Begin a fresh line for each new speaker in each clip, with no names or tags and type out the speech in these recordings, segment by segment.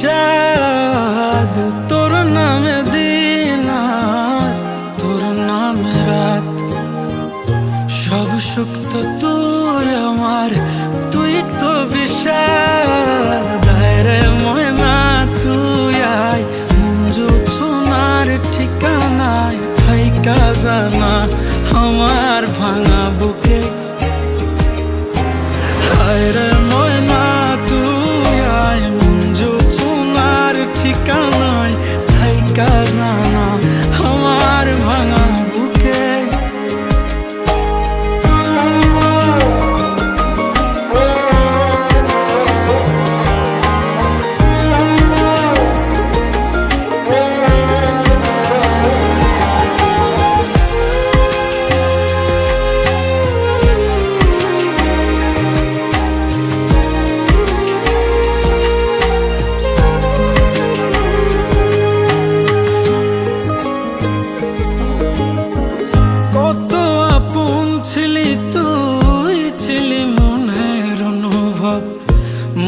বিষাদ তোর নামে দিন আর তোর নামে রাত। সব সুখ তো তুই আমার, তুই তো বিষাদ। রে ময়না তুই আয়, মঞ্জু সোনার ঠিকানায় থাইকা জানা আমার ভাঙা বুকে। রে ময়না তুই আয়, মঞ্জু সোনার ঠিকানায় থাইকা জানা আমার ভাঙা বুকে।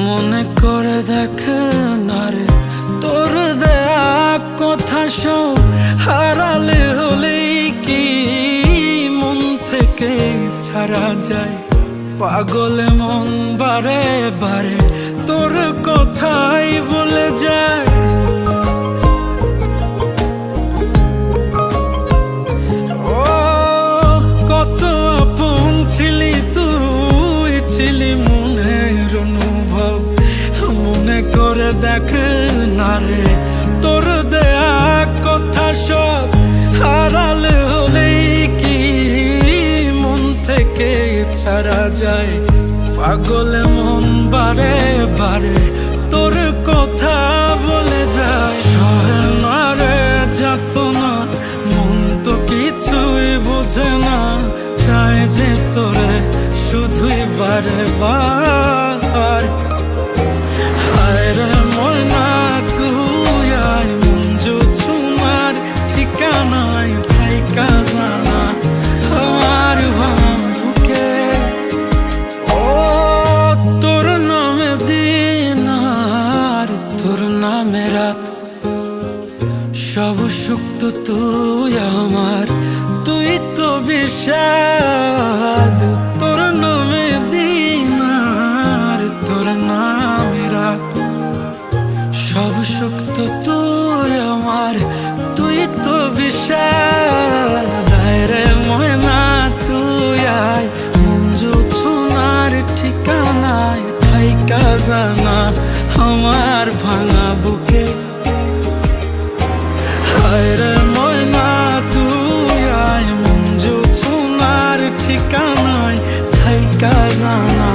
মনে করে দেখ না রে, তোর দেয়া কথা সব হারালে হলেই কি মন থেকে ছাড়া যায়? পাগলে মন বারে বারে তোর কথাই বলে যায়। ও কত আপন ছিলি তুই, ছিলি মনের অনুভব। মনে করে দেখ না রে, তোর দেয়া কথা সব হারালে হলেই কি মন থেকে ছাড়া যায়? পাগলে মন বারে বারে তোর কথা বলে যায়। সহে না রে যাতনা, মন তো কিছুই বোঝে না, চায় যে তোরে শুধুই বারে বার। রে ময়না তুই আয়, মঞ্জু সোনার ঠিকানায় থাইকা জানা আমার ভাঙা বুকে। ও তোর নামে দিন আর তোর নামে রাত। সব সুখ তো তুই আমার, তুই তো বিষাদ। তোর নামে দিন আর তোর নামে রাত। সব সুখ তো তুই আমার, তুই তো বিষাদ। রে ময়না তুই আয়, মঞ্জু সোনার ঠিকানায় থাইকা জানা আমার ভাঙা বুকে। রে ময়না তুই আয়, মঞ্জু সোনার ঠিকানায় থাইকা জানা